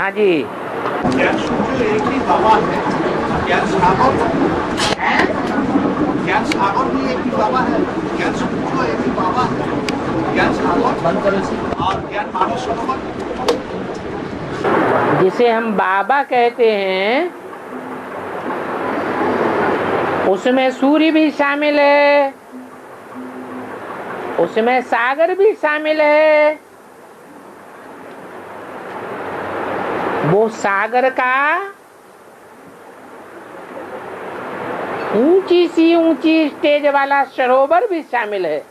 हाँ जी। ज्ञान सूर्य एक ही बाबा है, ज्ञान सागर भी एक ही बाबा है, ज्ञान सूर्य एक ही बाबा है, ज्ञान सागर और ज्ञान मानस सरोवर। जिसे हम बाबा कहते हैं उसमें सूर्य भी शामिल है, उसमें सागर भी शामिल है। वो सागर का ऊंची सी ऊंची स्टेज वाला सरोवर भी शामिल है।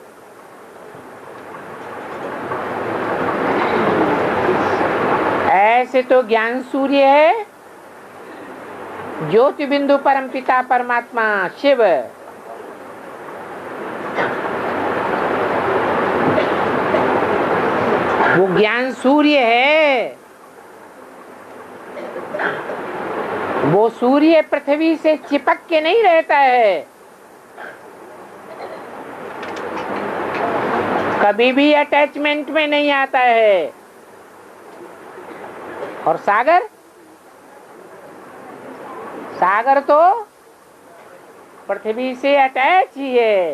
ऐसे तो ज्ञान सूर्य है, ज्योति बिंदु परमपिता परमात्मा शिव, वो ज्ञान सूर्य है। वो सूर्य पृथ्वी से चिपक के नहीं रहता है, कभी भी अटैचमेंट में नहीं आता है। और सागर, सागर तो पृथ्वी से अटैच ही है।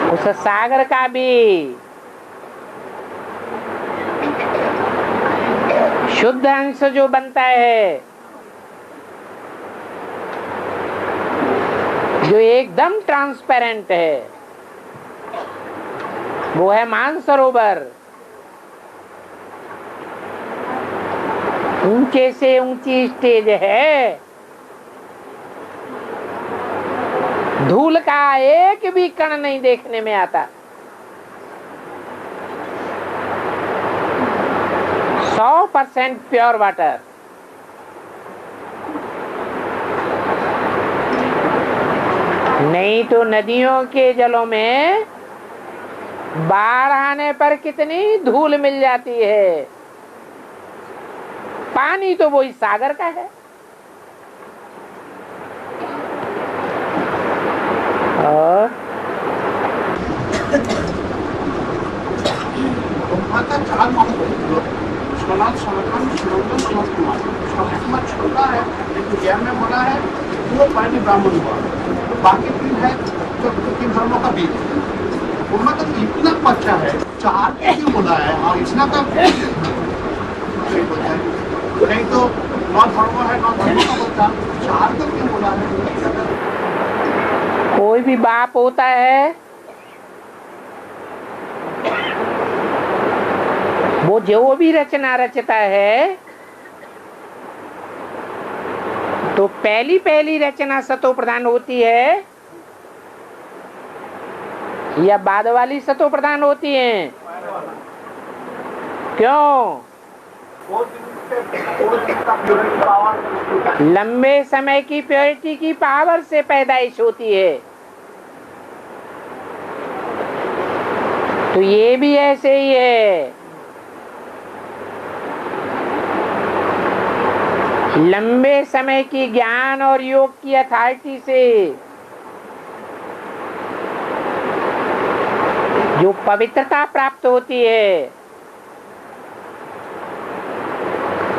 उस सागर का भी शुद्ध अंश जो बनता है, जो एकदम ट्रांसपेरेंट है, वो है मानसरोवर। ऊंचे से ऊंची स्टेज है, धूल का एक भी कण नहीं देखने में आता। 100% प्योर वाटर। नहीं तो नदियों के जलों में बाढ़ आने पर कितनी धूल मिल जाती है। पानी तो वही सागर का है। और छोटा है लेकिन ज्ञान में बड़ा है, वो पहले ब्राह्मण हुआ, बाकी तीन है जो तीन धर्मों का बीज। उनमें तो इतना बच्चा है, चार क्यों बोला है और इतना का नहीं तो नौ धर्मों है, नौ धर्मों का बच्चा, चार तो क्यों बोला है। कोई भी बाप होता है वो जो भी रचना रचता है तो पहली रचना सतो प्रधान होती है या बाद वाली सतो प्रधान होती है? क्यों? लंबे समय की प्योरिटी की पावर से पैदाइश होती है। तो ये भी ऐसे ही है। लंबे समय की ज्ञान और योग की अथॉरिटी से जो पवित्रता प्राप्त होती है,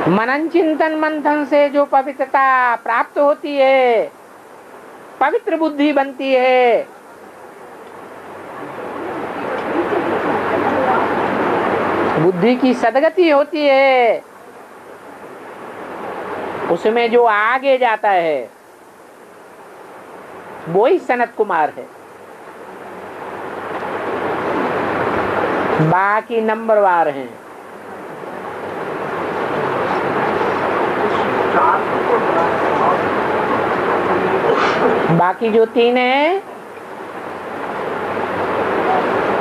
मनन चिंतन मंथन से जो पवित्रता प्राप्त होती है, पवित्र बुद्धि बनती है, बुद्धि की सदगति होती है, उसमें जो आगे जाता है वो ही सनत कुमार है। बाकी नंबरवार हैं। बाकी जो तीन हैं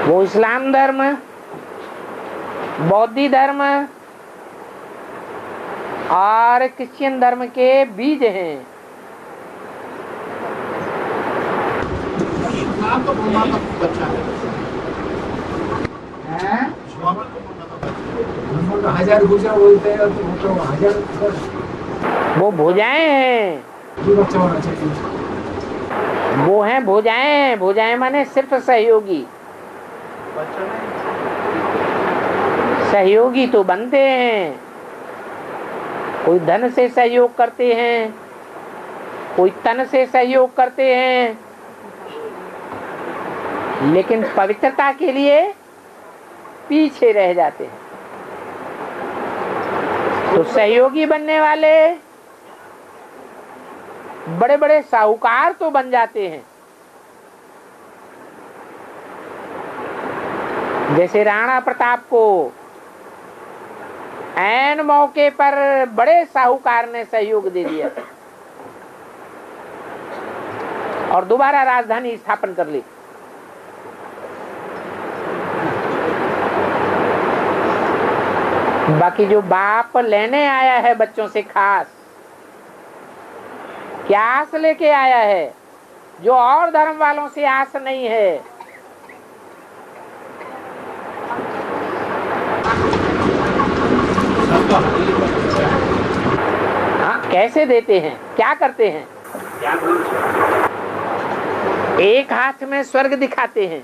वो इस्लाम धर्म, बौद्ध धर्म और क्रिश्चियन धर्म के बीज हैं। इस्लाम तो भगवान का बच्चा है, हजार भुजा बोलते हैं तो हजार वो भुजाएं हैं, बच्चा होना चाहिए। वो हैं भुजाएं। भुजाएं माने सिर्फ सहयोगी। सहयोगी तो बनते हैं, कोई धन से सहयोग करते हैं, कोई तन से सहयोग करते हैं, लेकिन पवित्रता के लिए पीछे रह जाते हैं। तो सहयोगी बनने वाले बड़े बड़े साहूकार तो बन जाते हैं। जैसे राणा प्रताप को ऐन मौके पर बड़े साहूकार ने सहयोग दे दिया और दोबारा राजधानी स्थापन कर ली। बाकी जो बाप लेने आया है बच्चों से खास क्या आस लेके आया है, जो और धर्म वालों से आस नहीं है। हाँ, कैसे देते हैं, क्या करते हैं? एक हाथ में स्वर्ग दिखाते हैं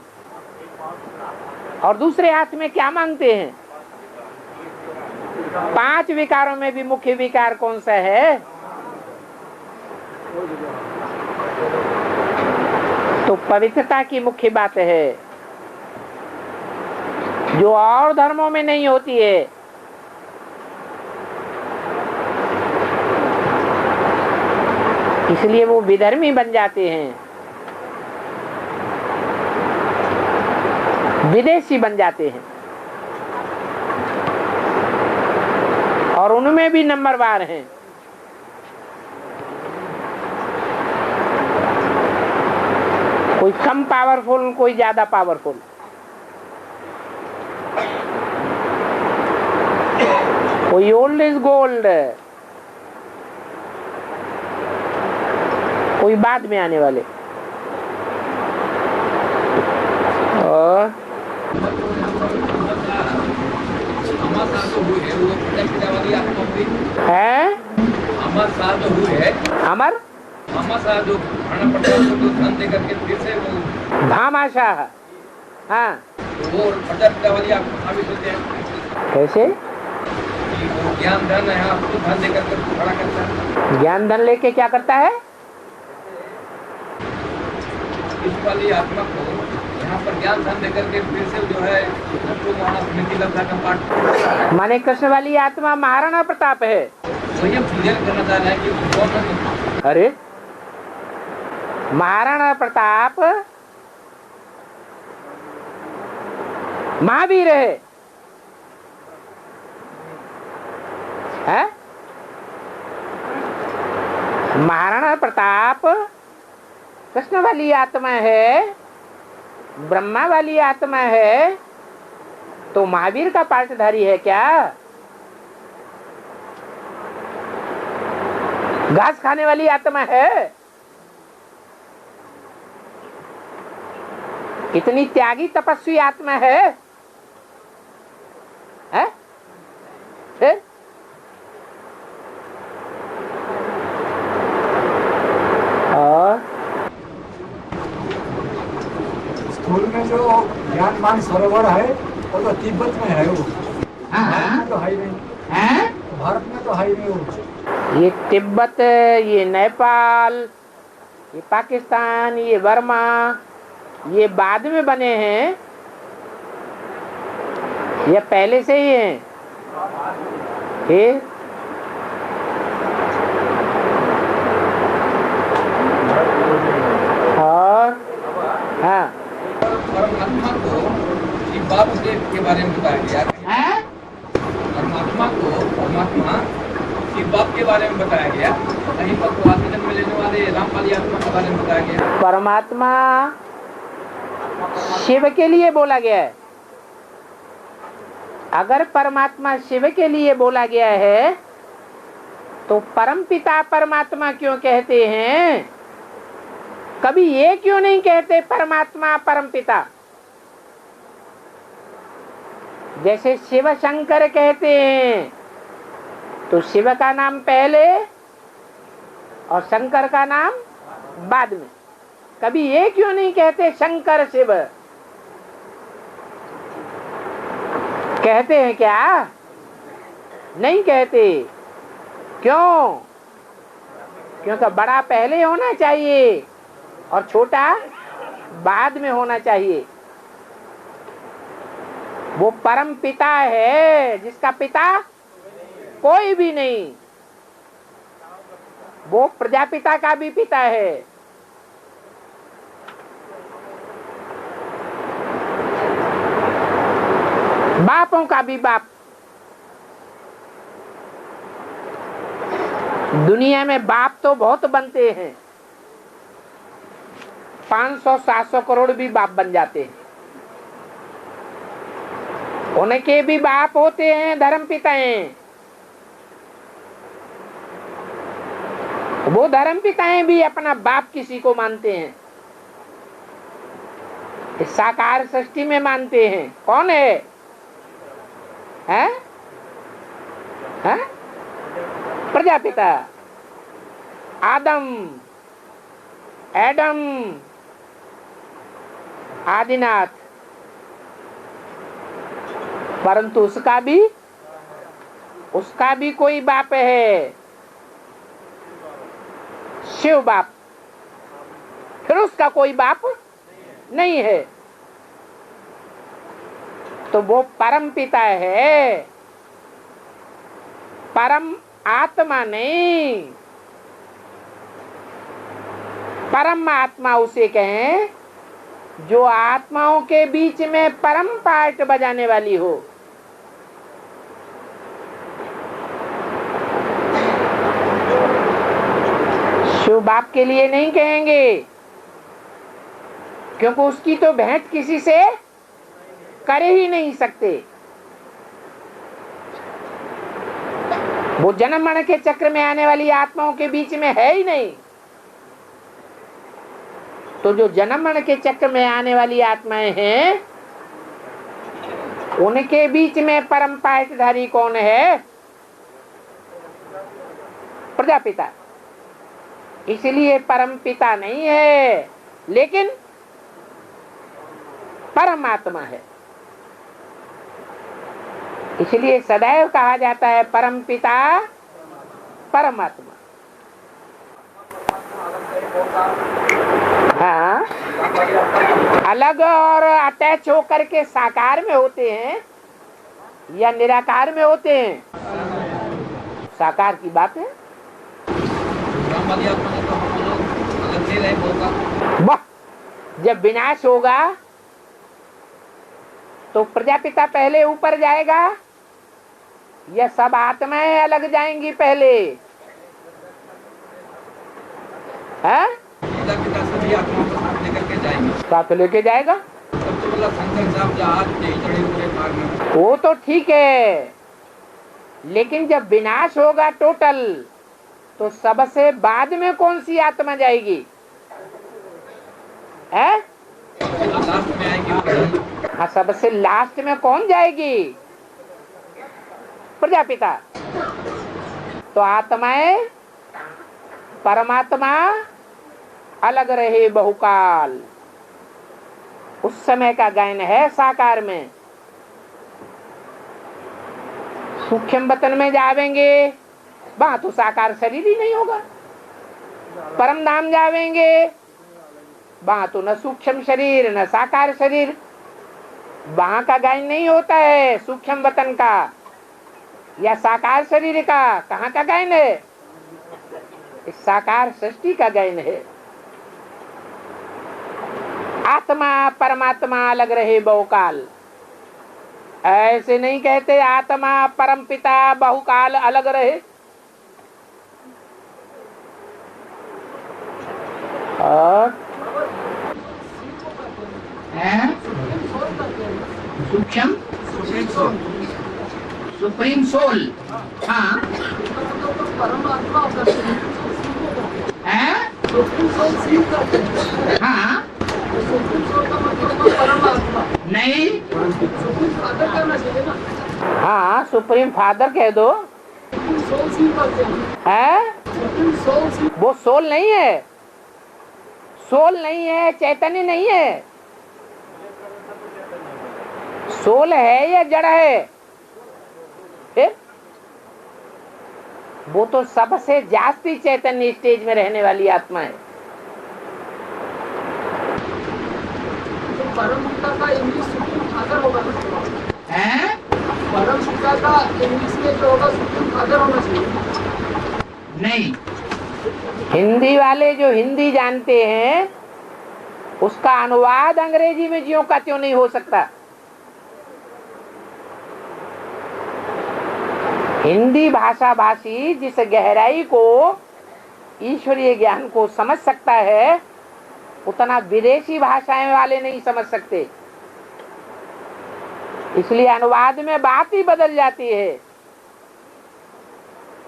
और दूसरे हाथ में क्या मांगते हैं? 5 विकारों में भी मुख्य विकार कौन सा है? तो पवित्रता की मुख्य बात है, जो और धर्मों में नहीं होती है। इसलिए वो विधर्मी बन जाते हैं, विदेशी बन जाते हैं और उनमें भी नंबरवार हैं। कोई कम पावरफुल, कोई ज्यादा पावरफुल। कोई ओल्ड इज गोल्ड, कोई बाद में आने वाले। और है अमर भामाशाह। हाँ, वो प्रजापिता वाली आप कैसे? ज्ञान धन है, आपको धन देकर के खड़ा करता है। ज्ञान धन लेके क्या करता है? इस वाली आत्मा को यहाँ पर ज्ञान धन देकर के फिर से जो है नीति लब्धा का पाठ। माने कृष्ण वाली आत्मा महाराणा प्रताप है। स्वयं क्लियर करना चाह रहा है कि कौन। अरे महाराणा प्रताप महावीर है, है? महाराणा प्रताप कृष्ण वाली आत्मा है, ब्रह्मा वाली आत्मा है, तो महावीर का पाठधारी है क्या? घास खाने वाली आत्मा है? इतनी त्यागी तपस्वी आत्मा है? फिर और स्कूल में जो ज्ञानमान सरोवर है वो तो तिब्बत में है, वो भारत में तो है ही नहीं। भारत में तो है ही नहीं वो। ये तिब्बत, ये नेपाल, ये पाकिस्तान, ये बर्मा, ये बाद में बने हैं या पहले से ही हैं? फिर और हाँ, परमात्मा को शिव बाप के बारे में बताया गया। परमात्मा को परमात्मा शिव बाप के बारे में बताया गया। कहीं पर तो जन्म लेने वाले रामपाली आत्मा के बारे में बताया गया। परमात्मा शिव के लिए बोला गया है। अगर परमात्मा शिव के लिए बोला गया है तो परमपिता परमात्मा क्यों कहते हैं? कभी ये क्यों नहीं कहते परमात्मा परमपिता? जैसे शिव शंकर कहते हैं तो शिव का नाम पहले और शंकर का नाम बाद में। कभी ये क्यों नहीं कहते शंकर शिव? कहते हैं क्या? नहीं कहते। क्यों? क्योंकि बड़ा पहले होना चाहिए और छोटा बाद में होना चाहिए। वो परम पिता है जिसका पिता कोई भी नहीं। वो प्रजापिता का भी पिता है। बापों का भी बाप। दुनिया में बाप तो बहुत बनते हैं, 500-700 करोड़ भी बाप बन जाते हैं। उनके भी बाप होते हैं धर्म पिताएं। वो धर्म पिताएं भी अपना बाप किसी को मानते हैं, इस साकार सृष्टि में मानते हैं। कौन है? हैं? हैं? प्रजापिता, आदम, एडम, आदिनाथ। परंतु उसका भी कोई बाप है, शिव बाप। फिर उसका कोई बाप नहीं है। तो वो परम पिता है, परम आत्मा नहीं। परम आत्मा उसे कहें जो आत्माओं के बीच में परम पार्ट बजाने वाली हो। शिव बाप के लिए नहीं कहेंगे, क्योंकि उसकी तो भेंट किसी से कर ही नहीं सकते। वो जन्म मरण के चक्र में आने वाली आत्माओं के बीच में है ही नहीं। तो जो जन्म मरण के चक्र में आने वाली आत्माएं हैं, उनके बीच में परम पाठधारी कौन है? प्रजापिता। इसलिए परम पिता नहीं है, लेकिन परमात्मा है। इसलिए सदैव कहा जाता है परम पिता परमात्मा। हाँ, अलग और अटैच होकर के साकार में होते हैं या निराकार में होते हैं? साकार की बात है। वाह, जब विनाश होगा तो प्रजापिता पहले ऊपर जाएगा या सब आत्माएं अलग जाएंगी पहले? है? सभी आत्माओं को साथ लेकर के जाएंगे। साथ लेके जाएगा। शंकर साहब जहाज में वो तो ठीक है, लेकिन जब विनाश होगा टोटल, तो सबसे बाद में कौन सी आत्मा जाएगी? है? लास्ट में आएगी। हाँ, सबसे लास्ट में कौन जाएगी? प्रजापिता। तो आत्माएं, परमात्मा अलग रहे बहुकाल। उस समय का गायन है साकार में। सूक्ष्म वतन में जावेंगे, वहां तो साकार शरीर ही नहीं होगा। परम धाम जावेंगे, वहां तो न सूक्ष्म शरीर न साकार शरीर। वहां का गायन नहीं होता है सूक्ष्म वतन का या साकार शरीर का। कहाँ का गायन है? इस साकार सृष्टि का गायन है। आत्मा परमात्मा अलग रहे बहुकाल। ऐसे नहीं कहते आत्मा परम पिता बहुकाल अलग रहे। और सूक्ष्म सुप्रीम सोल। हाँ, हाँ, नहीं, हाँ, सुप्रीम फादर कह दो। है? वो सोल नहीं है, सोल नहीं है, चैतन्य नहीं है। सोल है या जड़ है? वो तो सबसे जास्ती चैतन्य स्टेज में रहने वाली आत्मा है। तो परम पिता का इंग्लिश सुप्रीम फादर होगा ना? हैं? परम पिता का इंग्लिश में जो होगा सुप्रीम फादर होना चाहिए। नहीं, हिंदी वाले जो हिंदी जानते हैं उसका अनुवाद अंग्रेजी में ज्यों का त्यों नहीं हो सकता। हिंदी भाषा भाषी जिस गहराई को, ईश्वरीय ज्ञान को समझ सकता है, उतना विदेशी भाषाएं वाले नहीं समझ सकते। इसलिए अनुवाद में बात ही बदल जाती है।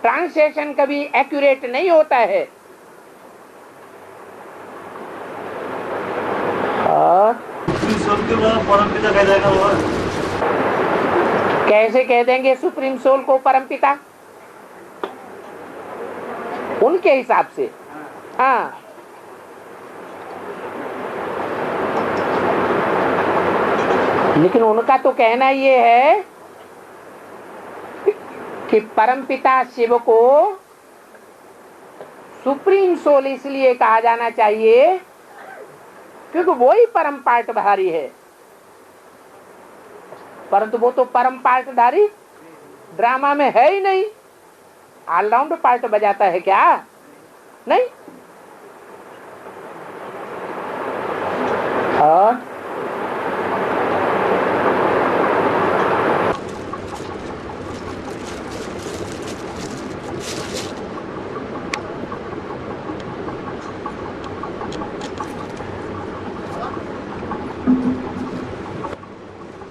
ट्रांसलेशन कभी एक्यूरेट नहीं होता है। और परमपिता कह जाएगा वो। कैसे कह देंगे सुप्रीम सोल को परमपिता? उनके हिसाब से। हाँ, लेकिन उनका तो कहना ये है कि परमपिता शिव को सुप्रीम सोल इसलिए कहा जाना चाहिए क्योंकि वो ही परम पार्टधारी है। परंतु वो तो परम पार्टधारी ड्रामा में है ही नहीं। ऑलराउंड पार्ट बजाता है क्या? नहीं। और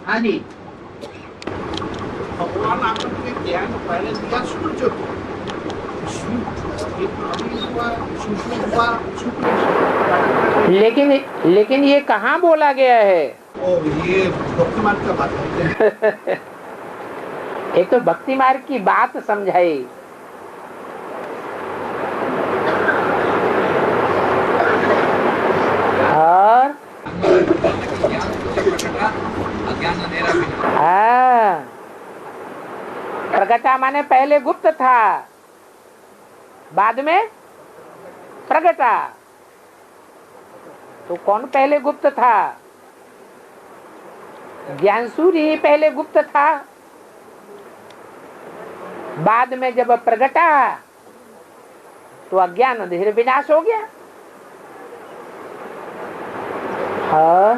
हाँ जी, भगवान आपको ज्ञान पहले दिया सूर्य जो लेकिन ये कहाँ बोला गया है? और ये भक्ति मार्ग का बात करते हैं। ये तो भक्ति मार्ग की बात समझाई। और प्रगटा माने पहले गुप्त था, बाद में प्रगटा। तो कौन पहले गुप्त था? ज्ञान सूर्य ही पहले गुप्त था। बाद में जब प्रगटा तो अज्ञान अंधेर विनाश हो गया। हाँ,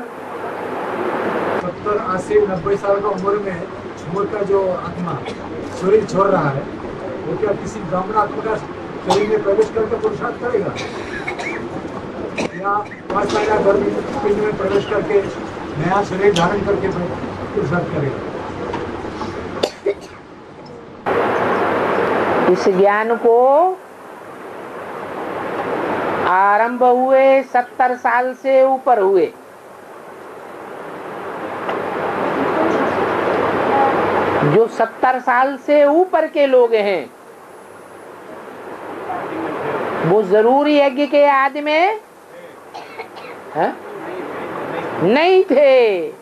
70, 80, 90 साल का उम्र में उम्र का जो आत्मा शरीर छोड़ रहा है, वो क्या किसी ब्राह्मण आत्मा का शरीर में प्रवेश करके पुरुषार्थ करेगा, या 5 महीना गर्भ पिंड में प्रवेश करके नया शरीर धारण करके पुरुषार्थ करेगा? इस ज्ञान को आरंभ हुए 70 साल से ऊपर हुए। जो 70 साल से ऊपर के लोग हैं वो जरूरी यज्ञ के आदि में नहीं थे।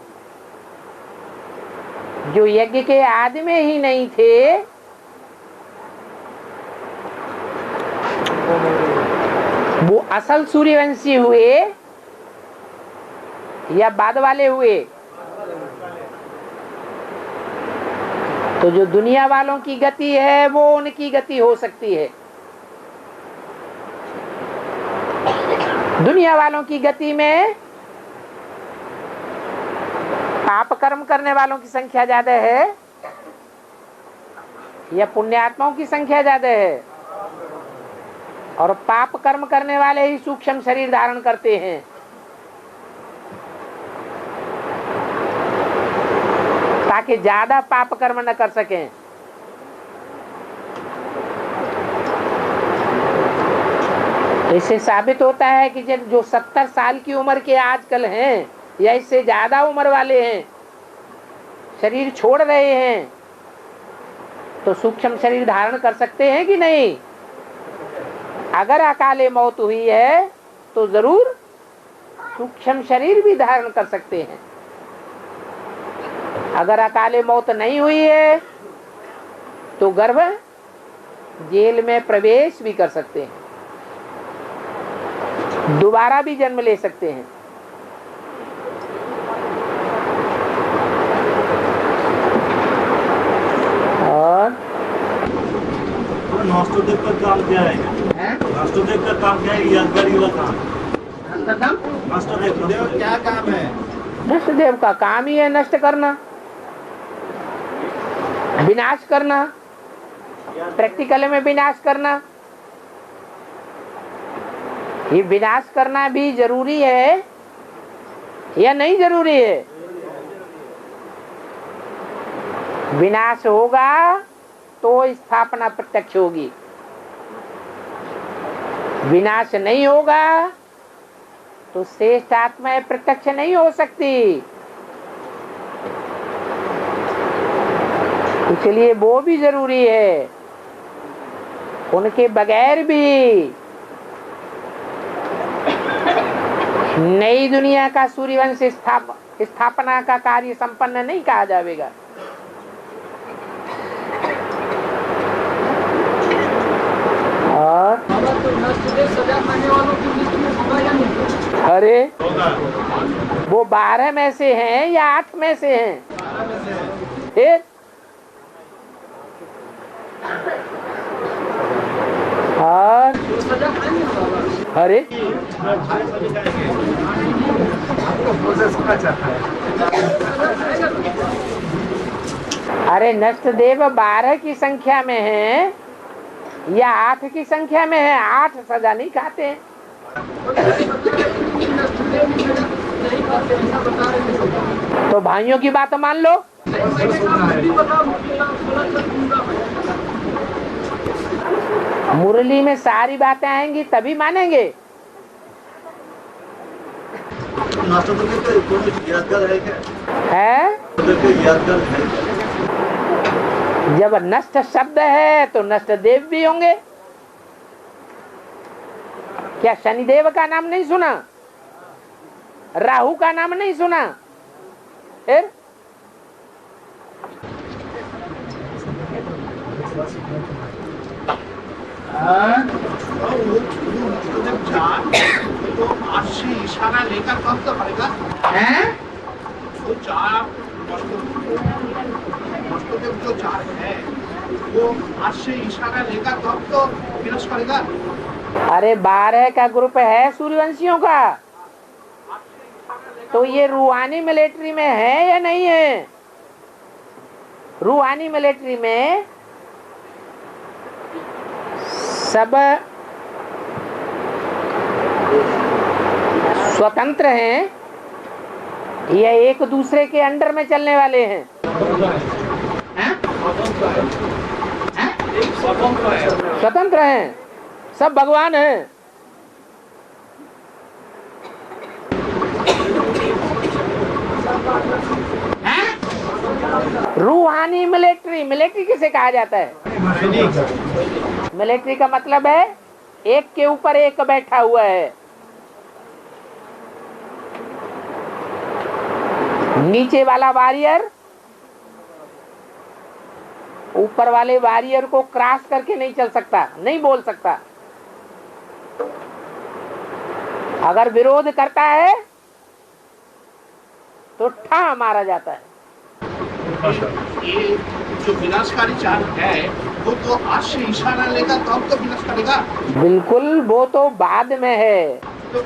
जो यज्ञ के आदि में ही नहीं थे वो असल सूर्यवंशी हुए या बाद वाले हुए? तो जो दुनिया वालों की गति है वो उनकी गति हो सकती है। दुनिया वालों की गति में पाप कर्म करने वालों की संख्या ज्यादा है या पुण्यात्माओं की संख्या ज्यादा है? और पाप कर्म करने वाले ही सूक्ष्म शरीर धारण करते हैं। ताकि ज्यादा पाप कर्म न कर सकें। इससे साबित होता है कि जो 70 साल की उम्र के आजकल हैं या इससे ज्यादा उम्र वाले हैं, शरीर छोड़ रहे हैं, तो सूक्ष्म शरीर धारण कर सकते हैं कि नहीं? अगर अकाले मौत हुई है तो जरूर सूक्ष्म शरीर भी धारण कर सकते हैं। अगर अकाले मौत नहीं हुई है तो गर्भ जेल में प्रवेश भी कर सकते हैं, दोबारा भी जन्म ले सकते हैं। और नष्टदेव का काम क्या है? नष्टदेव का काम क्या है? यादगारी वाला काम। नष्टदेव क्या काम है? नष्टदेव का काम ही है नष्ट करना, विनाश करना, प्रैक्टिकल में विनाश करना। ये विनाश करना भी जरूरी है या नहीं जरूरी है? विनाश होगा तो स्थापना प्रत्यक्ष होगी, विनाश नहीं होगा तो श्रेष्ठ आत्मा प्रत्यक्ष नहीं हो सकती। इसलिए वो भी जरूरी है। उनके बगैर भी नई दुनिया का सूर्यवंश स्थापना का कार्य संपन्न नहीं कहा जाएगा। और अरे वो 12 में से हैं या 8 में से हैं? फिर और अरे अरे नष्टदेव 12 की संख्या में है या 8 की संख्या में है? 8 सजा नहीं खाते हैं। तो भाइयों की बात मान लो। मुरली में सारी बातें आएंगी तभी मानेंगे। यादगार है क्या? है यादगार है। जब नष्ट शब्द है तो नष्ट देव भी होंगे। क्या शनिदेव का नाम नहीं सुना? राहु का नाम नहीं सुना? फिर जब चार तो आज से इशारा लेकर कब तक पड़ेगा? वो चार नष्टदेव जो चार है वो आज से इशारा लेकर कब तो विनाश करेगा? अरे 12 का ग्रुप है सूर्यवंशियों का, तो ये रूहानी मिलिट्री में है या नहीं है? रूहानी मिलिट्री में सब स्वतंत्र हैं या एक दूसरे के अंडर में चलने वाले हैं? स्वतंत्र हैं, सब भगवान हैं। रूहानी मिलिट्री, मिलिट्री किसे कहा जाता है? मिलिट्री का मतलब है एक के ऊपर एक बैठा हुआ है, नीचे वाला वॉरियर ऊपर वाले वॉरियर को क्रॉस करके नहीं चल सकता, नहीं बोल सकता। अगर विरोध करता है तो ठा मारा जाता है। ये जो विनाशकारी चाल है वो तो आज से इशारा लेगा तो अब तो विनाश करेगा। बिल्कुल, वो तो बाद में है। तो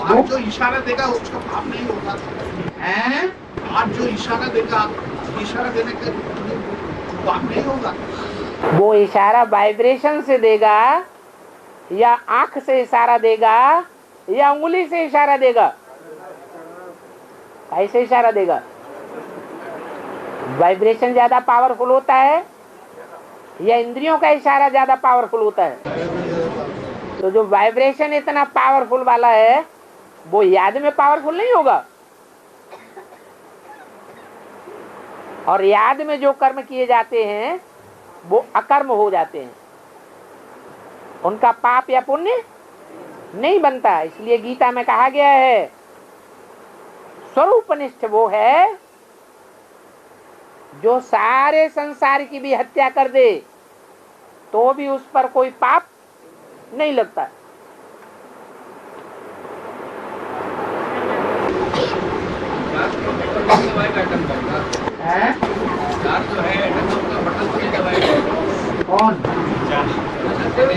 आज जो इशारा देगा उसका पाप नहीं होगा। आज जो इशारा देगा, इशारा देने के पाप नहीं होगा। वो इशारा वाइब्रेशन से देगा या आंख से इशारा देगा या उंगली से इशारा देगा? ऐसे इशारा देगा। वाइब्रेशन ज्यादा पावरफुल होता है या इंद्रियों का इशारा ज्यादा पावरफुल होता है? तो जो वाइब्रेशन इतना पावरफुल वाला है वो याद में पावरफुल नहीं होगा। और याद में जो कर्म किए जाते हैं वो अकर्म हो जाते हैं, उनका पाप या पुण्य नहीं बनता। इसलिए गीता में कहा गया है स्वरूपनिष्ठ वो है जो सारे संसार की भी हत्या कर दे तो भी उस पर कोई पाप नहीं लगता। हैं? जो है एटम का बटन तो नहीं दबाएगा। कौन?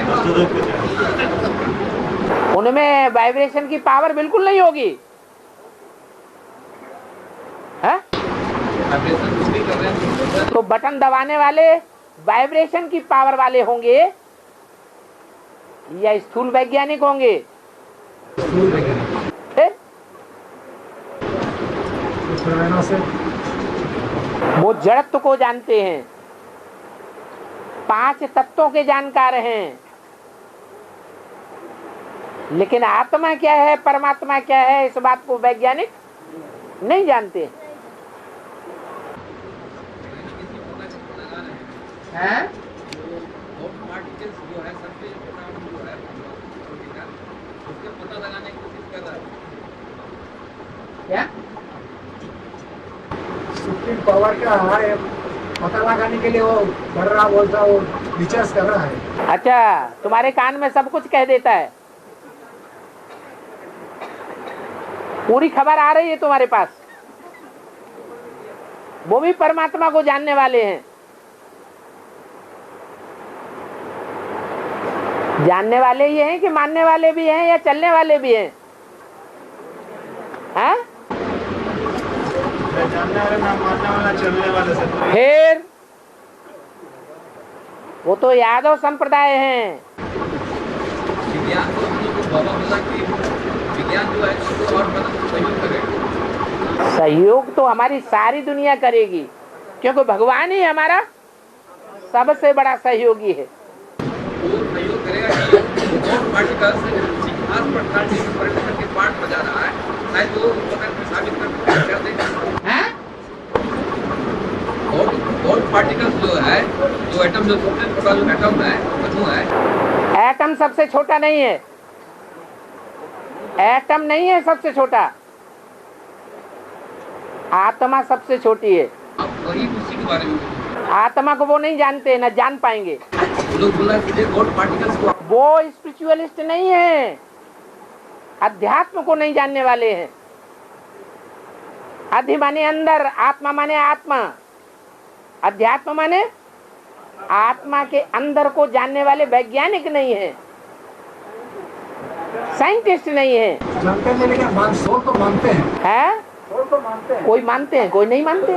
वास्तुदेव के चार। उनमें वाइब्रेशन की पावर बिल्कुल नहीं होगी। है? वाइब्रेशन जो भी कर रहे हैं तो बटन दबाने वाले वाइब्रेशन की पावर वाले होंगे या स्थूल वैज्ञानिक होंगे? फिर से वो जड़त्व को जानते हैं, 5 तत्वों के जानकार हैं, लेकिन आत्मा क्या है, परमात्मा क्या है, इस बात को वैज्ञानिक नहीं जानते। हैं? पार्टिकल्स जो है सबसे छोटा जो है उसके पता लगाने की कोशिश कर रहा है। क्या? सुप्रीम पावर का है, पता लगाने के लिए वो कर रहा, बोलता वो रिसर्च कर रहा है। अच्छा, तुम्हारे कान में सब कुछ कह देता है, पूरी खबर आ रही है तुम्हारे पास। वो भी परमात्मा को जानने वाले हैं। जानने वाले ये हैं कि मानने वाले भी हैं या चलने वाले भी हैं? हैं? जानने वाले ना मानने वाला चलने वाले से फिर वो तो यादव संप्रदाय हैं। विज्ञान को हम लोग को बाबा बोला कि विज्ञान जो है उसको और मदद सहयोग करेगा। सहयोग तो हमारी सारी दुनिया करेगी, क्योंकि भगवान ही हमारा सबसे बड़ा सहयोगी है। वो सहयोग करेगा कि और पार्टिकल्स खास प्रकार के परिवर्तन के पार्ट बजा रहा है, शायद वो साबित कर दे। हैं? और पार्टिकल्स जो है, जो एटम जो सबसे छोटा जो एटम है अणु है, एटम सबसे छोटा नहीं है। एटम नहीं है सबसे छोटा, आत्मा सबसे छोटी है। अब वही उसी के बारे में बोलो। आत्मा को वो नहीं जानते, न जान पाएंगे। लोग बोला कि गॉड पार्टिकल्स को वो स्पिरिचुअलिस्ट नहीं है, अध्यात्म को नहीं जानने वाले हैं। अधि माने अंदर, आत्मा माने आत्मा, अध्यात्म माने आत्मा के अंदर को जानने वाले वैज्ञानिक नहीं है, साइंटिस्ट नहीं है। जानते हैं लेकिन सोल तो मानते हैं। है? सोल तो मानते हैं। कोई मानते हैं, कोई नहीं मानते।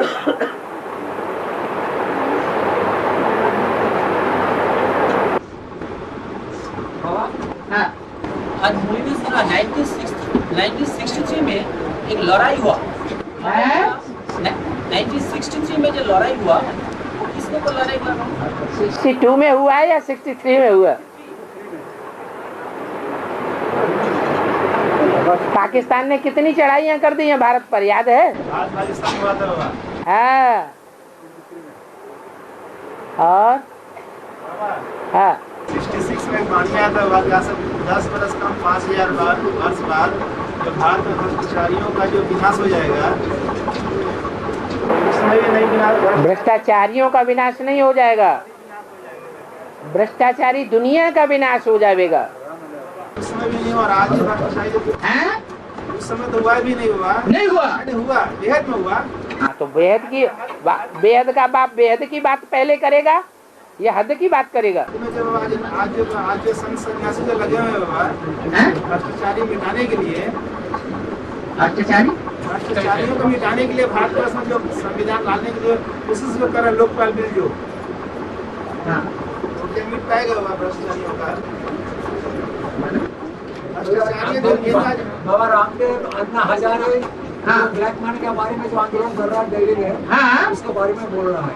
हाँ। आज मूवी में सुना 1963 में एक लड़ाई हुआ। हैं? 1963 में जो लड़ाई हुआ वो किसने को लड़ाई हुआ? 62 में हुआ है या 63 में हुआ? पाकिस्तान ने कितनी चढ़ाइयां कर दी हैं भारत पर, याद है? आज पाकिस्तान हुआ था बाबा। हाँ। और हाँ 66 में पानी आया था, बाद 10 बरस कम 5000 वर्ष बाद जब भारत में भ्रष्टाचारियों का जो विनाश हो जाएगा, उसमें भी नहीं विनाश। भ्रष्टाचारियों का विनाश नहीं हो जाएगा, भ्रष्टाचारी दुनिया का विनाश हो जाएगा। उसमें भी नहीं हुआ। आज भ्रष्टाचारी हैं? उस समय तो हुआ भी नहीं हुआ। नहीं हुआ। नहीं हुआ, बेहद में हुआ। हाँ, तो बेहद का बाप बेहद की बात पहले करेगा या हद की बात करेगा? जब आज जो संत सन्यासी जो लगे हुए हैं बाबा हैं? भ्रष्टाचारी मिटाने के लिए, भ्रष्टाचारी? भ्रष्टाचारियों को मिटाने के लिए भारतवर्ष में जो संविधान लाने के लिए कोशिश जो कर रहे हैं, लोकपाल बिल जो, हाँ। तो क्या मिट पाएगा बाबा भ्रष्टाचारियों का? भ्रष्टाचारी जो नेता बाबा रामदेव अन्ना हजारे हाँ। ब्लैक मनी के बारे में जो आंदोलन कर रहा है दिल्ली में, हाँ। उसके बारे में बोल रहा है।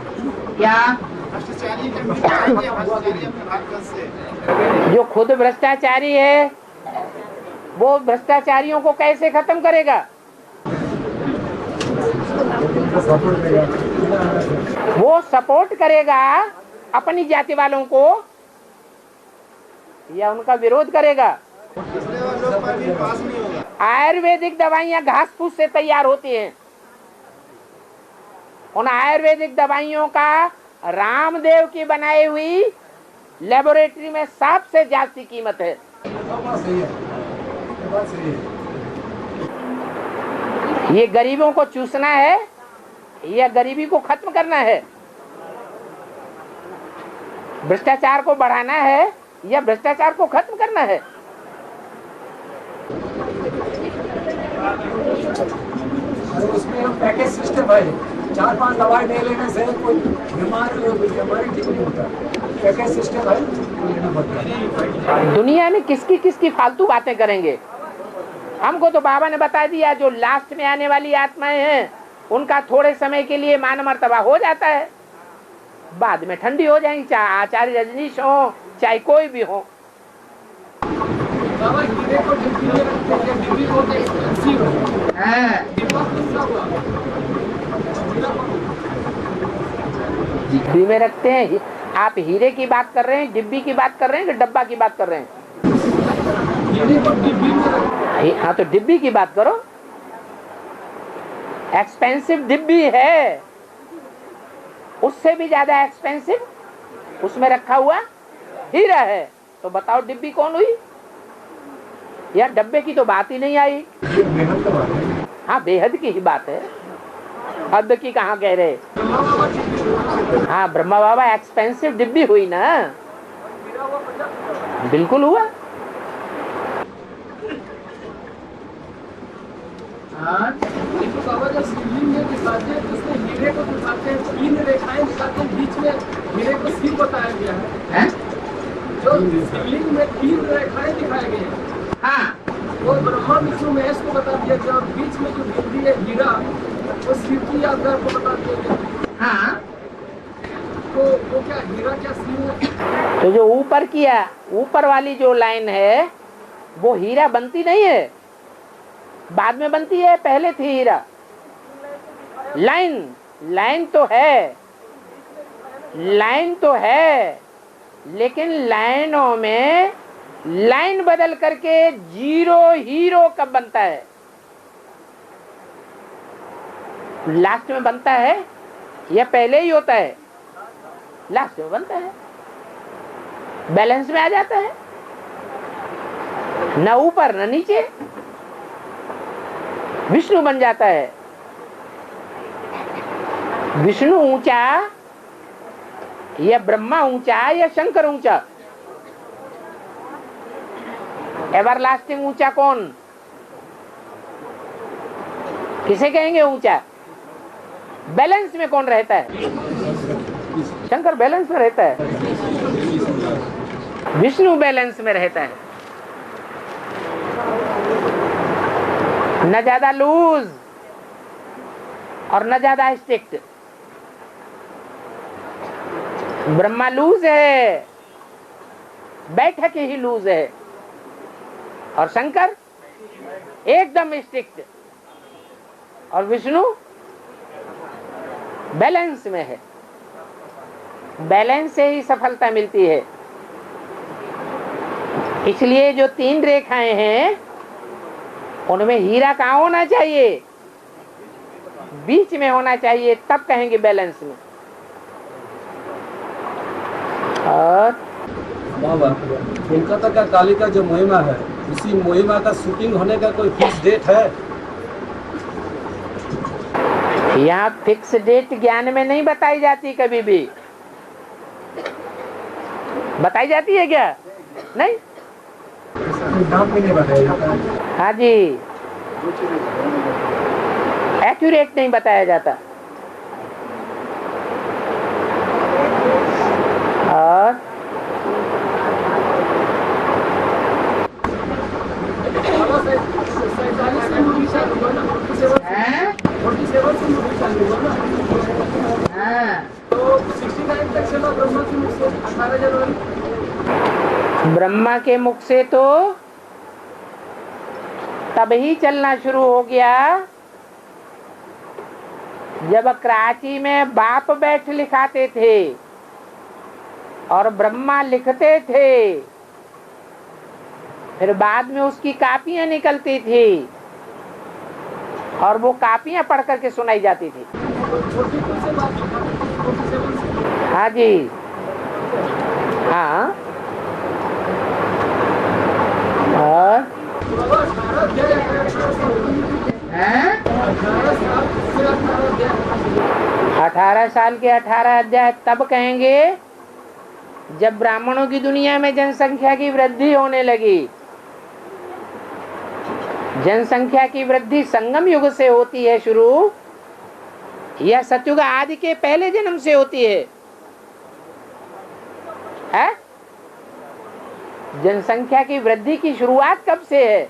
क्या? भ्रष्टाचारी का मिट पाएंगे भ्रष्टाचारी अपने भारतवर्ष से। जो खुद भ्रष्टाचारी है वो भ्रष्टाचारियों को कैसे खत्म करेगा? वो सपोर्ट करेगा अपनी जाति वालों को या उनका विरोध करेगा? इसलिए वो लोकपाल बिल पास नहीं होगा। आयुर्वेदिक दवाइयां घास फूस से तैयार होती हैं। उन आयुर्वेदिक दवाइयों का रामदेव की बनाई हुई लेबोरेटरी में सबसे ज्यादा कीमत है। बात सही है, ये बात सही है। ये गरीबों को चूसना है या गरीबी को खत्म करना है? भ्रष्टाचार को बढ़ाना है या भ्रष्टाचार को खत्म करना है? अरे उसमें हम पैकेज सिस्टम है, 4-5 दवाई नहीं लेने से कोई बीमारी ठीक नहीं होता। पैकेज सिस्टम है, लेना पड़ता है। दुनिया में किसकी किसकी फालतू बातें करेंगे? हमको तो बाबा ने बता दिया, जो लास्ट में आने वाली आत्माएं हैं उनका थोड़े समय के लिए मान मर्तबा हो जाता है, बाद में ठंडी हो जाएंगी, चाहे आचार्य रजनीश हो चाहे कोई भी हो। डिब्बी में रखते हैं। आप हीरे की बात कर रहे हैं, डिब्बी की बात कर रहे हैं कि डब्बा की बात कर रहे हैं? हाँ तो डिब्बी की बात करो। एक्सपेंसिव डिब्बी है, उससे भी ज्यादा एक्सपेंसिव उसमें रखा हुआ हीरा है। तो बताओ डिब्बी कौन हुई? यार डब्बे की तो बात ही नहीं आई। हाँ बेहद की ही बात है, हद की कहाँ कह रहे? हाँ ब्रह्मा बाबा एक्सपेंसिव डिब्बी हुई ना, बिल्कुल हुआ। बाबा जब शिवलिंग में दिखाते हैं तो उसमें हीरे को दिखाते हैं, 3 रेखाएं दिखाते हैं, बीच में हीरे को सिर बताया गया है। जो शिवलिंग में 3 रेखाएं दिखाए गए हैं, हाँ वो ब्रह्मा विष्णु महेश को बता दिया गया, और बीच में जो बिंदी है हीरा वो सिर की यादगार को बता दिया गया। हाँ तो वो क्या हीरा क्या सिर है? तो जो ऊपर किया, ऊपर वाली जो लाइन है वो हीरा बनती नहीं है, बाद में बनती है, पहले थी हीरा। लाइन तो है, लाइन तो है, लेकिन लाइनों में लाइन बदल करके जीरो हीरो कब बनता है? लास्ट में बनता है या पहले ही होता है? लास्ट में बनता है, बैलेंस में आ जाता है, न ऊपर न नीचे, विष्णु बन जाता है। विष्णु ऊंचा या ब्रह्मा ऊंचा या शंकर ऊंचा? एवरलास्टिंग ऊंचा कौन? किसे कहेंगे ऊंचा? बैलेंस में कौन रहता है? शंकर बैलेंस में रहता है, विष्णु बैलेंस में रहता है, न ज्यादा लूज और न ज्यादा स्ट्रिक्ट। ब्रह्मा लूज है, बैठक ही लूज है, और शंकर एकदम स्ट्रिक्ट, और विष्णु बैलेंस में है। बैलेंस से ही सफलता मिलती है। इसलिए जो 3 रेखाएं हैं उनमें हीरा कहाँ होना चाहिए? बीच में होना चाहिए, तब कहेंगे बैलेंस में। और बाबा कोलकाता का काली का जो महिमा है, उसी महिमा का शूटिंग होने का कोई फिक्स डेट है? यहाँ फिक्स डेट ज्ञान में नहीं बताई जाती, कभी भी बताई जाती है क्या? नहीं। नाम भी नहीं बताया जाता है। हाँ जी, एक्यूरेट नहीं बताया जाता। और ब्रह्मा के मुख से तो तभी चलना शुरू हो गया जब कराची में बाप बैठ लिखाते थे और ब्रह्मा लिखते थे, फिर बाद में उसकी कापियां निकलती थी और वो कापियां पढ़ करके सुनाई जाती थी। हाँ जी, हाँ, और 18 साल के 18 अध्याय तब कहेंगे जब ब्राह्मणों की दुनिया में जनसंख्या की वृद्धि होने लगी। जनसंख्या की वृद्धि संगम युग से होती है शुरू, या सतयुग आदि के पहले जन्म से होती है? जनसंख्या की वृद्धि की शुरुआत कब से है?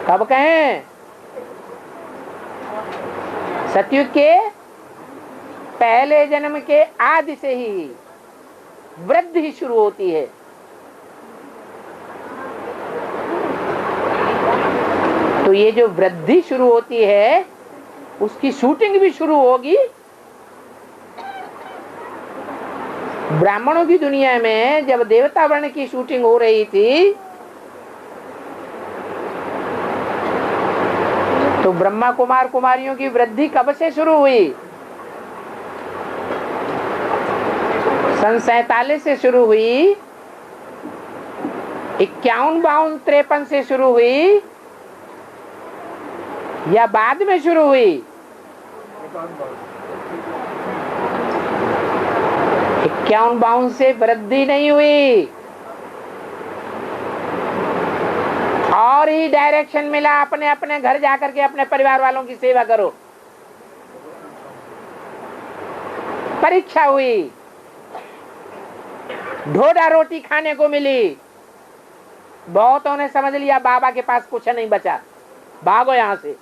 कब कहें? सतयुग के पहले जन्म के आदि से ही वृद्धि शुरू होती है। तो ये जो वृद्धि शुरू होती है उसकी शूटिंग भी शुरू होगी। ब्राह्मणों की दुनिया में जब देवता वर्ण की शूटिंग हो रही थी तो ब्रह्मा कुमार कुमारियों की वृद्धि कब से शुरू हुई? सन 47 से शुरू हुई, 51, 52, 53 से शुरू हुई, या बाद में शुरू हुई? 51, 52 से वृद्धि नहीं हुई, और ही डायरेक्शन मिला, अपने अपने घर जाकर के अपने परिवार वालों की सेवा करो। परीक्षा हुई, ढोडा रोटी खाने को मिली, बहुतों ने समझ लिया बाबा के पास कुछ नहीं बचा, भागो यहां से।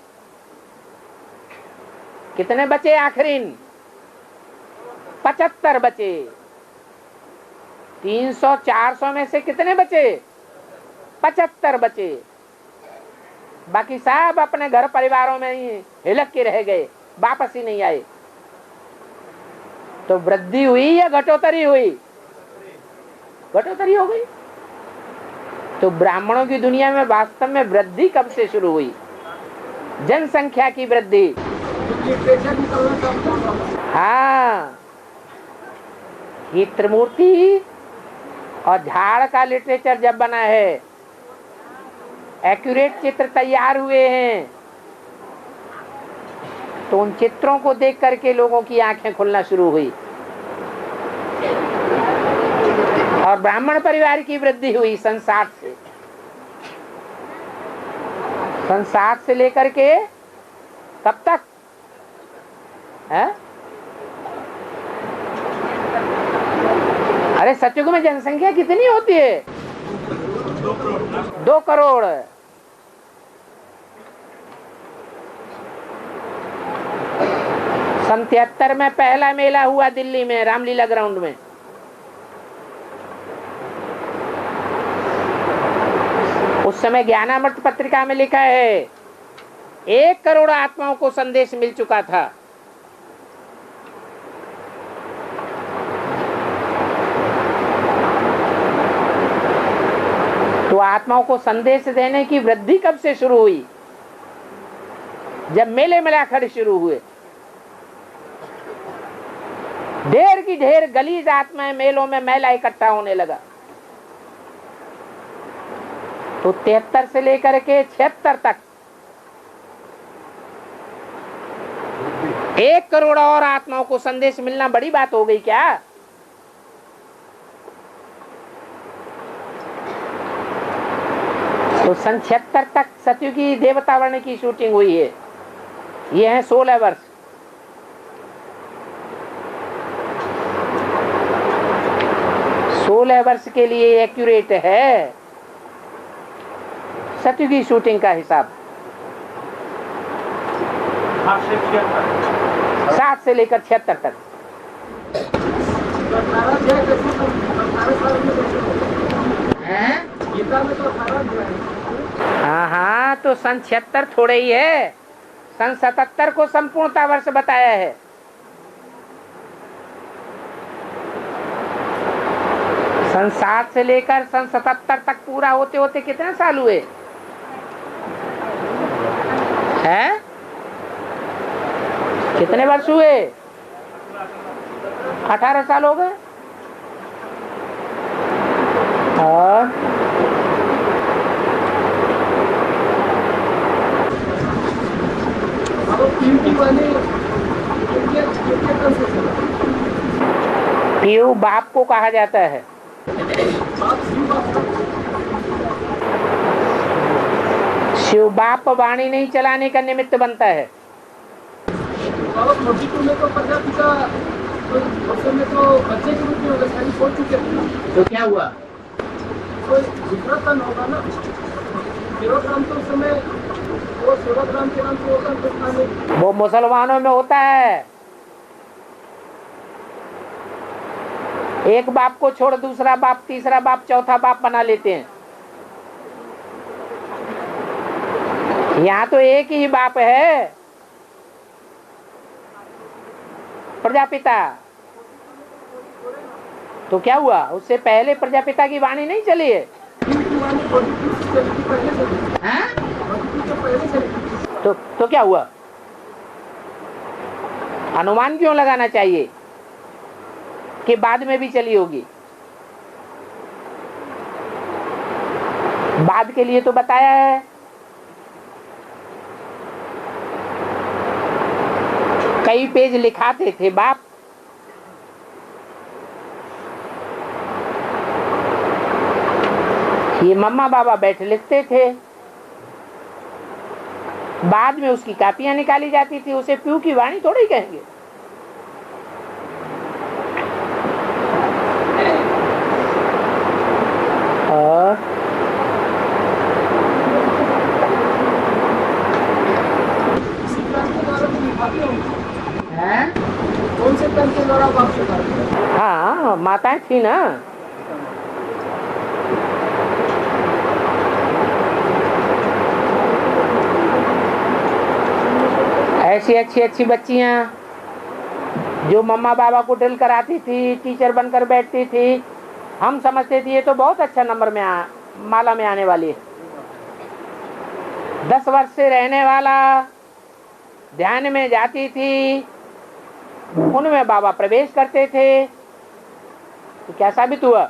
कितने बचे आखिरीन? 75 बचे। 300 400 में से कितने बचे? 75 बचे। बाकी सब अपने घर परिवारों में ही हिलक के रह गए, वापस ही नहीं आए। तो वृद्धि हुई या घटोतरी हुई? घटोतरी हो गई। तो ब्राह्मणों की दुनिया में वास्तव में वृद्धि कब से शुरू हुई? जनसंख्या की वृद्धि। हाँ, ये त्रिमूर्ति और झाड़ का लिटरेचर जब बना है, एक्यूरेट चित्र तैयार हुए हैं, तो उन चित्रों को देख करके लोगों की आंखें खुलना शुरू हुई और ब्राह्मण परिवार की वृद्धि हुई सन 60 से। सन 60 से लेकर के कब तक है? अरे सतयुग में जनसंख्या कितनी होती है? 2 करोड़। सन 73 में पहला मेला हुआ दिल्ली में, रामलीला ग्राउंड में। उस समय ज्ञानामृत पत्रिका में लिखा है 1 करोड़ आत्माओं को संदेश मिल चुका था। तो आत्माओं को संदेश देने की वृद्धि कब से शुरू हुई? जब मेले मिलाखड़ शुरू हुए। ढेर की ढेर गलीज आत्माएं मेलों में मेला इकट्ठा होने लगा। तो 73 से लेकर के 76 तक 1 करोड़ और आत्माओं को संदेश मिलना बड़ी बात हो गई क्या? तो सन 76 तक सतयुगी देवता वर्ण की शूटिंग हुई है। ये है 16 वर्ष। वर्ष के लिए एक्यूरेट है सतयुगी शूटिंग का हिसाब। 7 से लेकर 76 तक। हाँ, तो सन 76 थोड़े ही है। सन 77 को संपूर्णता वर्ष बताया है। सन 60 से लेकर सन 77 तक पूरा होते होते कितने साल हुए हैं? कितने वर्ष हुए? 18 साल हो गए। शिव बाप को कहा जाता है। शिव बाप वाणी नहीं चलाने का निमित्त बनता है। तो प्रजापिता में तो बच्चे के रूप में वैशाली सोच चुके थे, तो क्या हुआ? कोई दूसरा तन होगा ना। सेवकराम तो उस समय वो सेवकराम के नाम से होता है, वो मुसलमानों में होता है। एक बाप को छोड़ दूसरा बाप, तीसरा बाप, चौथा बाप बना लेते हैं। यहाँ तो एक ही बाप है, प्रजापिता। तो क्या हुआ? उससे पहले प्रजापिता की वाणी नहीं चली है? तो क्या हुआ? अनुमान क्यों लगाना चाहिए कि बाद में भी चली होगी? बाद के लिए तो बताया है। कई पेज लिखाते थे बाप। ये मम्मा बाबा बैठे लिखते थे, बाद में उसकी कापियां निकाली जाती थी। उसे प्यू की वाणी थोड़ी कहेंगे। और कौन से तन के द्वारा बाप? हाँ, माताएं थी ना। ऐसी अच्छी अच्छी बच्चियां जो मम्मा बाबा को ड्रिल कराती थी, टीचर बनकर बैठती थी। हम समझते थे ये तो बहुत अच्छा नंबर में माला में आने वाली है। 10 वर्ष से रहने वाला ध्यान में जाती थी, उनमें बाबा प्रवेश करते थे। तो क्या साबित हुआ?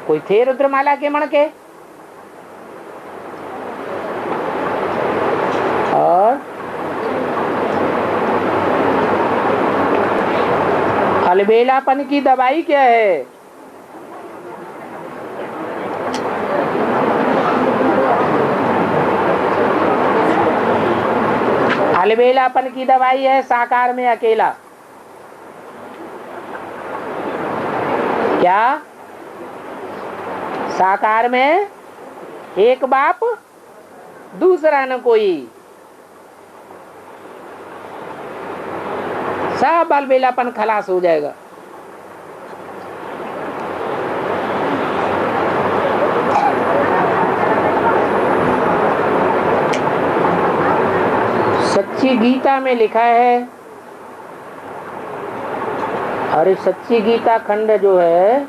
कोई थे रुद्रमाला के मणके? और अलबेलापन की दवाई क्या है? अलबेलापन की दवाई है साकार में अकेला। क्या? साकार में एक बाप, दूसरा न कोई। सब अलबेलापन खलास हो जाएगा। सच्ची गीता में लिखा है, अरे सच्ची गीता खंड जो है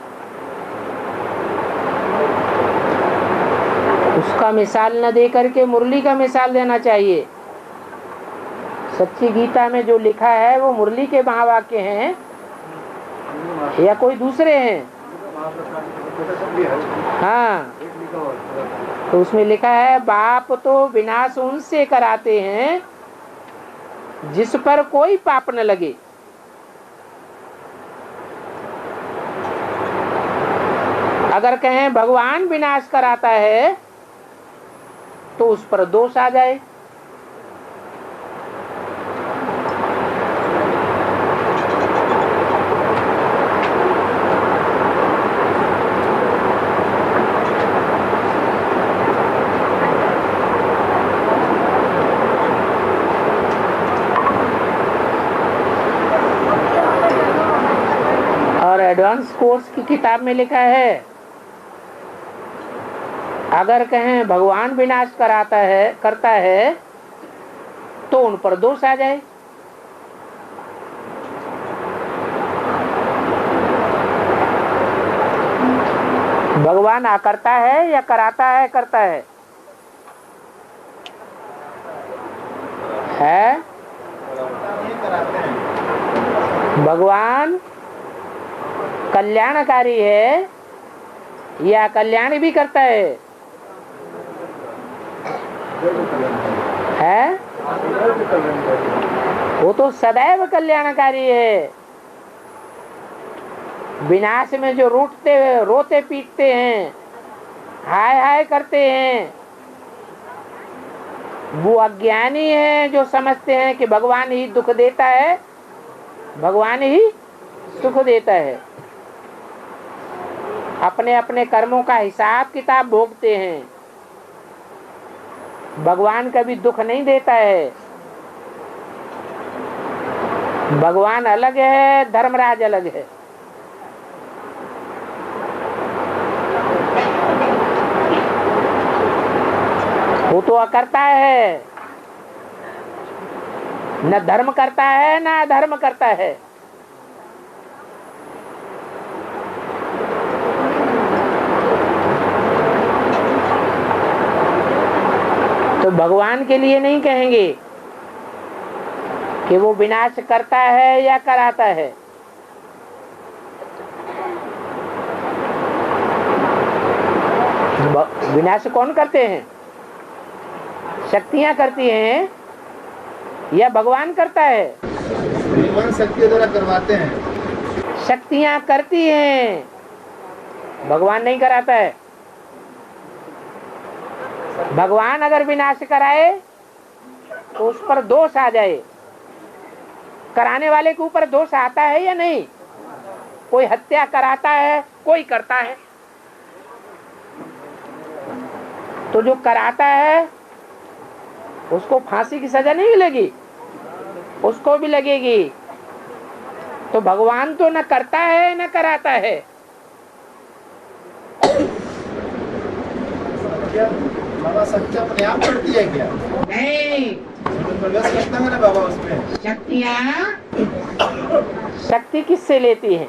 उसका मिसाल न दे करके मुरली का मिसाल देना चाहिए। सच्ची गीता में जो लिखा है वो मुरली के महावाक्य हैं या कोई दूसरे हैं? हाँ, तो उसमें लिखा है बाप तो विनाश उनसे कराते हैं जिस पर कोई पाप न लगे। अगर कहें भगवान विनाश कराता है तो उस पर दोष आ जाए। और एडवांस कोर्स की किताब में लिखा है अगर कहें भगवान विनाश करता है तो उन पर दोष आ जाए। भगवान करता है या कराता है? करता है? भगवान कल्याणकारी है या कल्याण भी करता है? वो तो सदैव कल्याणकारी है। विनाश में जो रोते पीटते हैं, हाय हाय करते हैं, वो अज्ञानी है जो समझते हैं कि भगवान ही दुख देता है, भगवान ही सुख देता है। अपने अपने कर्मों का हिसाब किताब भोगते हैं। भगवान कभी दुख नहीं देता है। भगवान अलग है, धर्मराज अलग है। वो तो अकर्ता है, न धर्म करता है न अधर्म करता है। तो भगवान के लिए नहीं कहेंगे कि वो विनाश करता है या कराता है। विनाश कौन करते हैं? शक्तियां करती हैं या भगवान करता है? भगवान शक्ति द्वारा करवाते हैं। शक्तियां करती हैं, भगवान नहीं कराता है। भगवान अगर विनाश कराए तो उस पर दोष आ जाए। कराने वाले के ऊपर दोष आता है या नहीं? कोई हत्या कराता है, कोई करता है। तो जो कराता है उसको फांसी की सजा नहीं मिलेगी, उसको भी लगेगी। तो भगवान तो न करता है न कराता है। बाबा शक्ति अपने आप करती है क्या? नहीं, प्रवेश करता है ना बाबा उसमें। शक्ति किससे लेती है?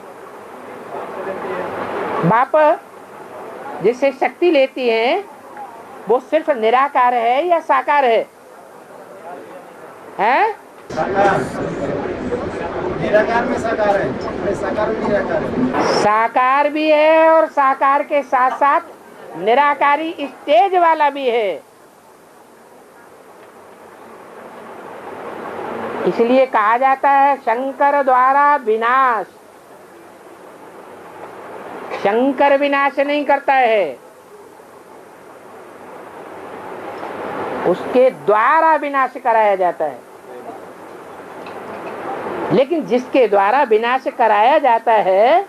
बाप जिससे शक्ति लेती है वो सिर्फ निराकार है या साकार है? हैं? निराकार में साकार है, साकार में निराकार है। साकार भी है और साकार के साथ साथ निराकारी स्टेज वाला भी है। इसलिए कहा जाता है शंकर द्वारा विनाश। शंकर विनाश नहीं करता है, उसके द्वारा विनाश कराया जाता है। लेकिन जिसके द्वारा विनाश कराया जाता है,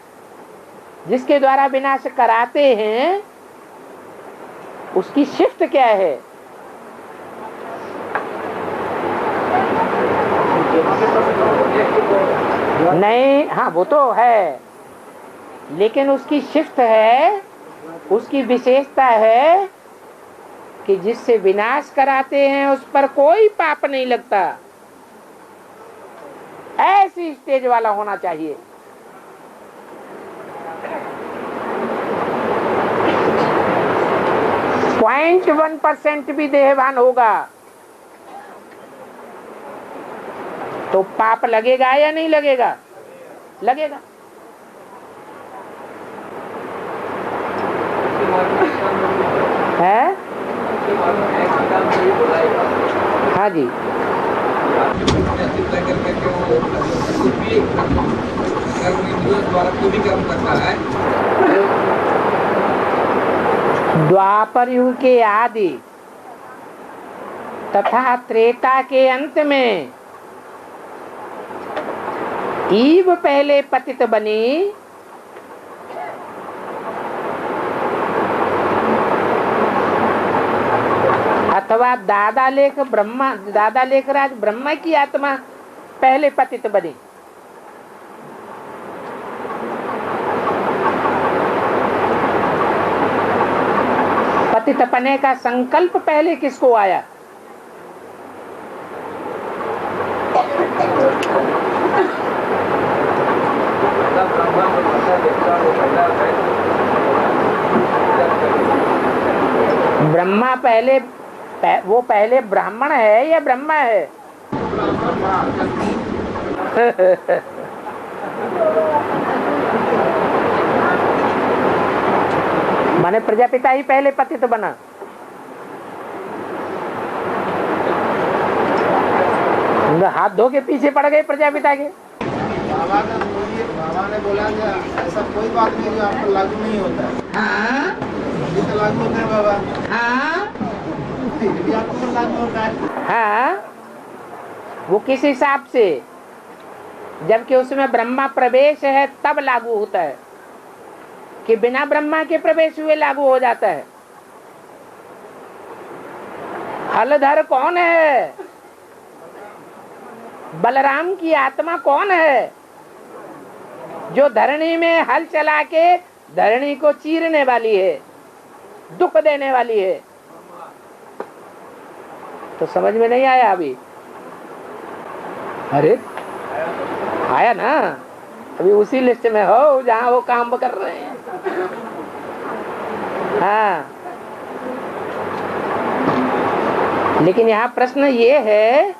जिसके द्वारा विनाश कराते हैं, उसकी शिफ्ट क्या है? नहीं, हाँ वो तो है, लेकिन उसकी शिफ्ट है, उसकी विशेषता है कि जिससे विनाश कराते हैं उस पर कोई पाप नहीं लगता। ऐसी स्टेज वाला होना चाहिए। 0.1% भी देहभान होगा तो पाप लगेगा या नहीं लगेगा? लगेगा। है? हाँ जी। द्वापर युग के आदि तथा त्रेता के अंत में ईव पहले पतित बनी, अथवा दादा लेख राज ब्रह्मा की आत्मा पहले पतित बनी। पतित पने का संकल्प पहले किसको आया? ब्रह्मा पहले, वो पहले ब्राह्मण है या ब्रह्मा है? माने प्रजापिता ही पहले पतित बना। हाथ धो के पीछे पड़ गए प्रजापिता के। बाबा का बोलिए बाबा ने बोला कि ऐसा कोई बात नहीं जो आप पर लागू नहीं होता है। हाँ ये तो लागू होता है बाबा, हाँ ये भी आपको पर लागू होता है। हाँ, वो किस हिसाब से? जबकि उसमें ब्रह्मा प्रवेश है तब लागू होता है, कि बिना ब्रह्मा के प्रवेश हुए लागू हो जाता है। हलधर कौन है? बलराम की आत्मा कौन है जो धरणी में हल चला के धरणी को चीरने वाली है, दुख देने वाली है? तो समझ में नहीं आया अभी? अरे आया ना, अभी उसी लिस्ट में हो जहां वो काम कर रहे हैं। हाँ, लेकिन यहाँ प्रश्न ये है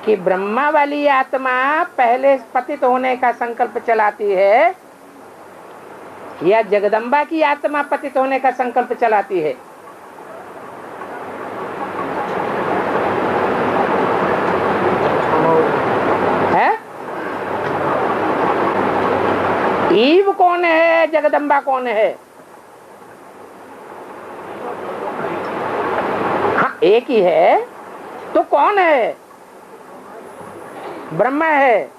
कि ब्रह्मा वाली आत्मा पहले पतित होने का संकल्प चलाती है या जगदम्बा की आत्मा पतित होने का संकल्प चलाती है? ईव कौन है, जगदम्बा कौन है? हाँ, एक ही है तो कौन है? ब्रह्मा है।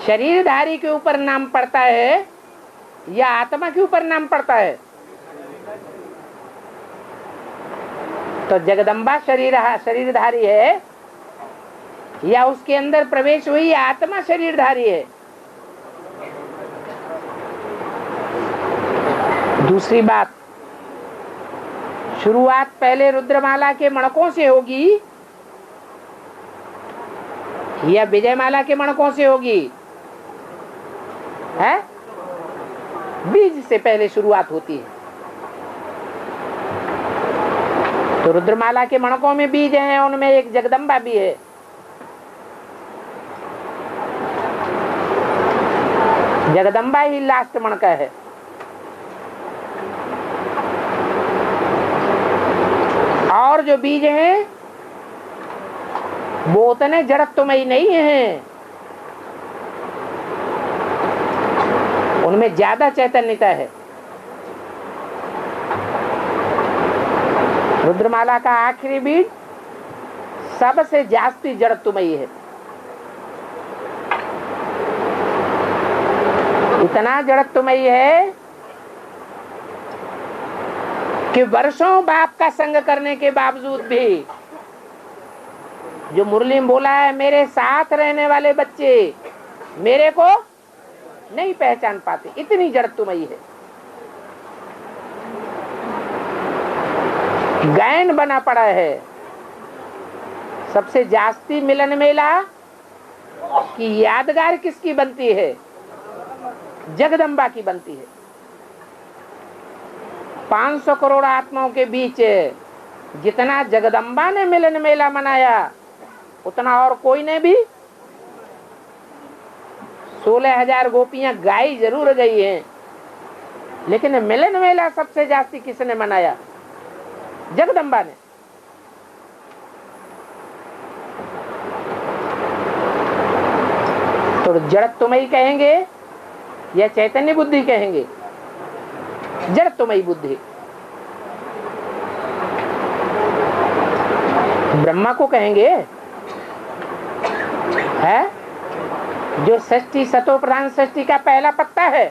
शरीरधारी के ऊपर नाम पड़ता है या आत्मा के ऊपर नाम पड़ता है? तो जगदम्बा शरीरधारी है या उसके अंदर प्रवेश हुई आत्मा शरीरधारी है? दूसरी बात, शुरुआत पहले रुद्रमाला के मणकों से होगी या विजयमाला के मणकों से होगी? है? बीज से पहले शुरुआत होती है। तो रुद्रमाला के मणकों में बीज हैं, उनमें एक जगदम्बा भी है। जगदम्बा ही लास्ट मणका है। और जो बीज हैं वो उतने जड़त्वमयी नहीं हैं, उनमें ज्यादा चैतन्यता है। रुद्रमाला का आखिरी बीज सबसे जास्ती जड़त्वमयी है। इतना जड़त्वमयी है कि वर्षों बाप का संग करने के बावजूद भी, जो मुरली में बोला है, मेरे साथ रहने वाले बच्चे मेरे को नहीं पहचान पाते, इतनी जड़त्वमयी है। गायन बना पड़ा है। सबसे जास्ती मिलन मेला की यादगार किसकी बनती है? जगदम्बा की बनती है। 500 करोड़ आत्माओं के बीच जितना जगदम्बा ने मिलन मेला मनाया उतना और कोई ने भी। 16,000 गोपियां गाई जरूर गई हैं, लेकिन मिलन मेला सबसे जास्ती किसने मनाया? जगदम्बा ने। तो जड़त्वमयी कहेंगे या चैतन्य बुद्धि कहेंगे? जड़त्वमयी बुद्धि। ब्रह्मा को कहेंगे है जो षष्ठी सतो प्रधान षष्ठी का पहला पत्ता है,